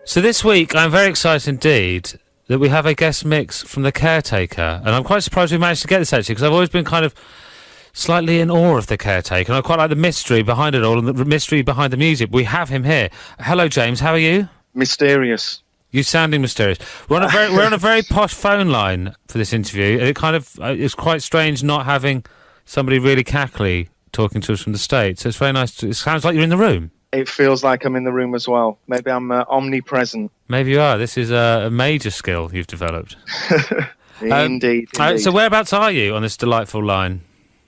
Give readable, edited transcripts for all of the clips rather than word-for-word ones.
So this week, I'm very excited indeed that we have a guest mix from the Caretaker, and I'm quite surprised we managed to get this actually, because I've always been kind of slightly in awe of the Caretaker, and I quite like the mystery behind it all and the mystery behind the music. We have him here. Hello, James. How are you? Mysterious. You sounding mysterious. We're on a very posh phone line for this interview. It kind of it's quite strange not having somebody really cackly talking to us from the States. So it's very nice. It sounds like you're in the room. It feels like I'm in the room as well. Maybe I'm omnipresent. Maybe you are. This is a major skill you've developed. Indeed. So whereabouts are you on this delightful line?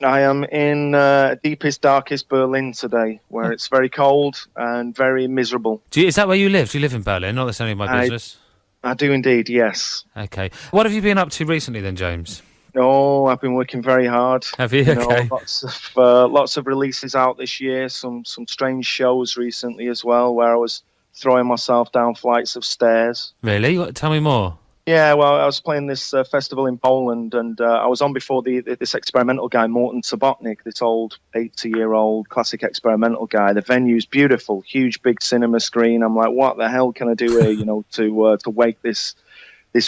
I am in deepest, darkest Berlin today, where it's very cold and very miserable. Is that where you live? Do you live in Berlin? Not that's any of my business. I do indeed, yes. Okay. What have you been up to recently then, James? Oh, I've been working very hard. Have you? Okay. Lots of releases out this year. Some strange shows recently as well, where I was throwing myself down flights of stairs. Really? Tell me more. Yeah, well, I was playing this festival in Poland, and I was on before this experimental guy, Morton Subotnick, this old 80-year-old classic experimental guy. The venue's beautiful, huge, big cinema screen. I'm like, what the hell can I do here, to wake this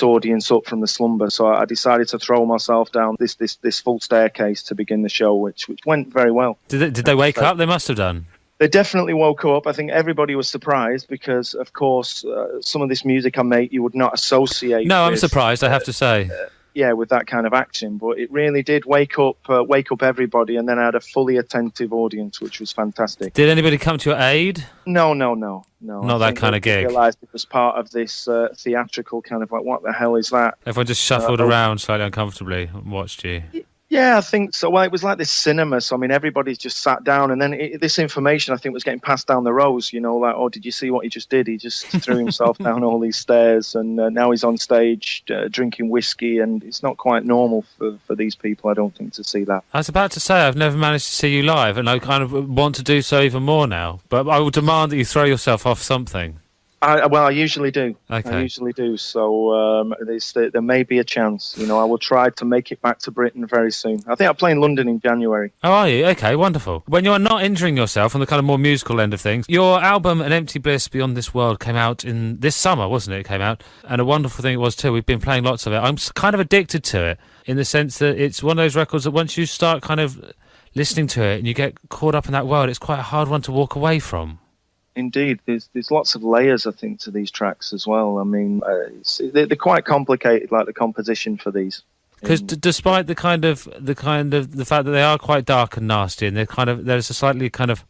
audience up from the slumber? So I decided to throw myself down this full staircase to begin the show, which went very well. Did they wake up? They must have done. They definitely woke up. I think everybody was surprised because, of course, some of this music I make you would not associate. No, I'm surprised, I have to say. With that kind of action, but it really did wake up everybody, and then I had a fully attentive audience, which was fantastic. Did anybody come to your aid? No. Not that kind of gig. I realised it was part of this theatrical kind of like, what the hell is that? Everyone just shuffled around slightly uncomfortably and watched you. Yeah, I think so. Well, it was like this cinema, so I mean, everybody's just sat down, and then this information, I think, was getting passed down the rows, like, oh, did you see what he just did? He just threw himself down all these stairs, and now he's on stage drinking whiskey, and it's not quite normal for these people, I don't think, to see that. I was about to say, I've never managed to see you live, and I kind of want to do so even more now, but I will demand that you throw yourself off something. I usually do. Okay. I usually do. So there may be a chance. I will try to make it back to Britain very soon. I think I'll play in London in January. Oh, are you? Okay, wonderful. When you're not injuring yourself on the kind of more musical end of things, your album An Empty Bliss Beyond This World came out in this summer, wasn't it? It came out. And a wonderful thing it was too. We've been playing lots of it. I'm kind of addicted to it in the sense that it's one of those records that once you start kind of listening to it and you get caught up in that world, it's quite a hard one to walk away from. Indeed, there's lots of layers, I think, to these tracks as well. I mean, they're quite complicated, like the composition for these. Because despite the fact that they are quite dark and nasty, and there's a slightly kind of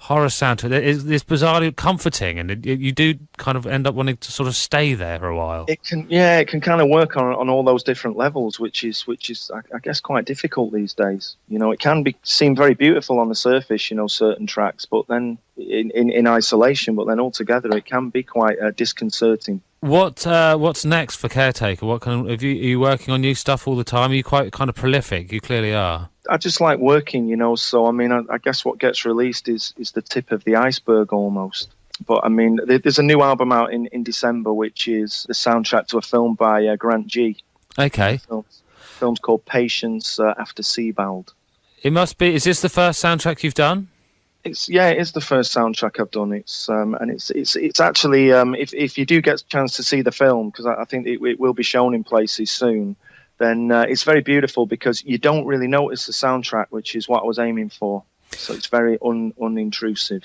horror sound to it. It's bizarrely comforting, and you do kind of end up wanting to sort of stay there for a while. It can kind of work on all those different levels, which is I guess quite difficult these days. It can seem very beautiful on the surface, certain tracks, but then in isolation, but then altogether it can be quite disconcerting. What's next for Caretaker? Are you working on new stuff all the time? Are you quite kind of prolific? You clearly are. I just like working, so I mean, I guess what gets released is the tip of the iceberg almost. But I mean, there's a new album out in December, which is the soundtrack to a film by Grant G. Okay. The film's called Patience After Sebald. It must be. Is this the first soundtrack you've done? It is the first soundtrack I've done. It's actually if you do get a chance to see the film, because I think it will be shown in places soon, then it's very beautiful because you don't really notice the soundtrack, which is what I was aiming for. So it's very unintrusive.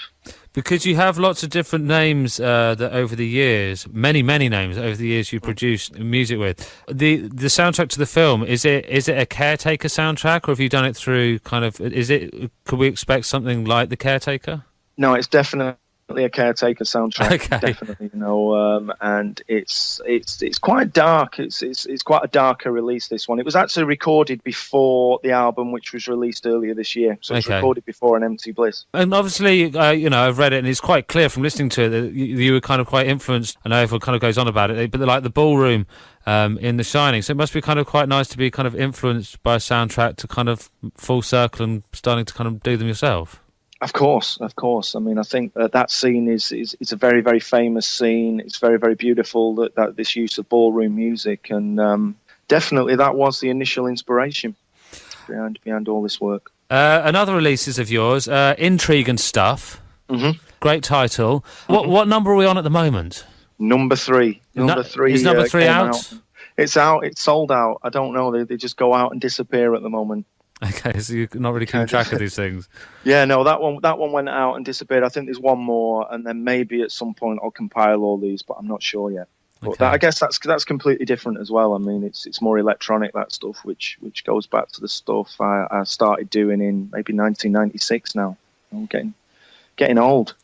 Because you have lots of different names that over the years, many names over the years you produced music with. The soundtrack to the film, is it a Caretaker soundtrack, or have you done it through could we expect something like the Caretaker? No, it's definitely a Caretaker soundtrack. Okay. Definitely, and it's quite dark. It's quite a darker release, this one. It was actually recorded before the album, which was released earlier this year. So it's recorded before An Empty Bliss. And obviously, I've read it, and it's quite clear from listening to it that you were kind of quite influenced. I know everyone kind of goes on about it, but like the ballroom in The Shining. So it must be kind of quite nice to be kind of influenced by a soundtrack to kind of full circle and starting to kind of do them yourself. Of course. I mean, I think that scene is a very, very famous scene. It's very, very beautiful that this use of ballroom music, and definitely that was the initial inspiration behind all this work. Another releases of yours, Intrigue and Stuff. Mm-hmm. Great title. What number are we on at the moment? Number 3. Number 3. Is number 3 came out? It's out. It's sold out. I don't know. They just go out and disappear at the moment. Okay, so you're not really keeping track of these things. Yeah, no, that one went out and disappeared. I think there's one more, and then maybe at some point I'll compile all these, but I'm not sure yet. But Okay. I guess that's completely different as well. I mean, it's more electronic, that stuff, which goes back to the stuff I started doing in maybe 1996. Now I'm getting old.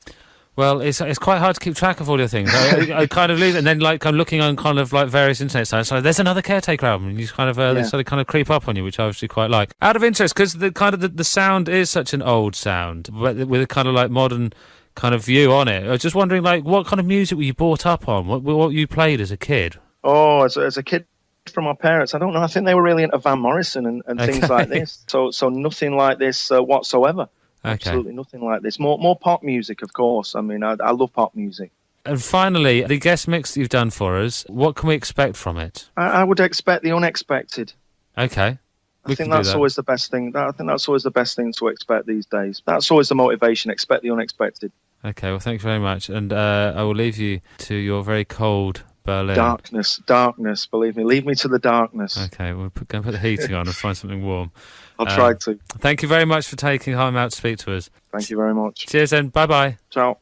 Well, it's quite hard to keep track of all your things. I kind of lose it, and then like I'm looking on kind of like various internet sites. So there's another Caretaker album, and you kind of they sort of kind of creep up on you, which I actually quite like. Out of interest, because the kind of the sound is such an old sound, but with a kind of like modern kind of view on it. I was just wondering, like, what kind of music were you brought up on? What you played as a kid? Oh, as a kid from my parents, I don't know. I think they were really into Van Morrison and things like this. So nothing like this whatsoever. Okay. Absolutely nothing like this. More pop music, of course. I mean, I love pop music. And finally, the guest mix that you've done for us, what can we expect from it? I would expect the unexpected. Okay. I think that's always the best thing. I think that's always the best thing to expect these days. That's always the motivation. Expect the unexpected. Okay, well, thank you very much. And I will leave you to your very cold Berlin. Darkness, believe me. Leave me to the darkness. Okay, we're going to put the heating on and find something warm. I'll try to. Thank you very much for taking time out to speak to us. Thank you very much. Cheers and bye-bye. Ciao.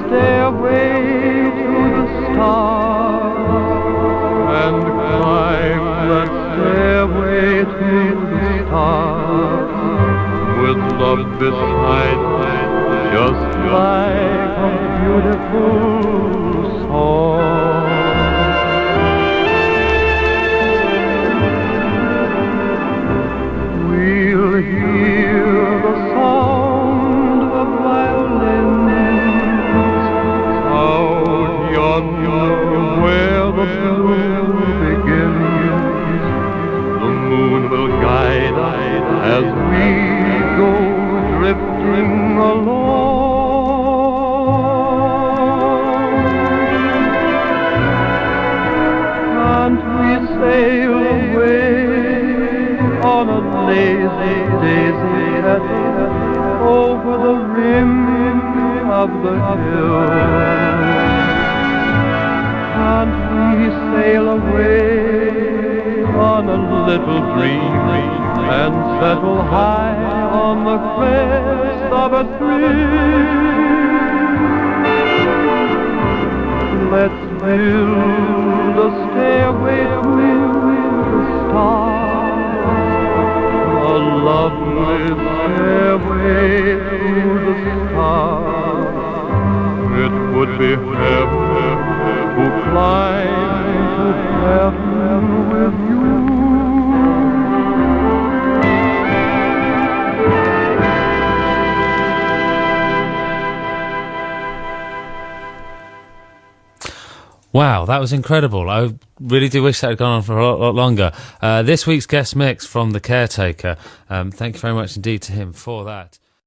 stairway to the stars and climb that stairway to the stars with love beside me, just like a beautiful song. We'll hear the sound of violins out yonder where the blue begins. The moon will guide us as we go drifting along. Can't we sail away on a lazy daisy over the rim of the hill? Can't we sail away on a little dream and settle high on the crest of a tree? Let's build a stairway to the stars, a lovely stairway to the stars. It would be heaven to climb to heaven with you. Wow, that was incredible. I really do wish that had gone on for a lot longer. This week's guest mix from The Caretaker. Thank you very much indeed to him for that.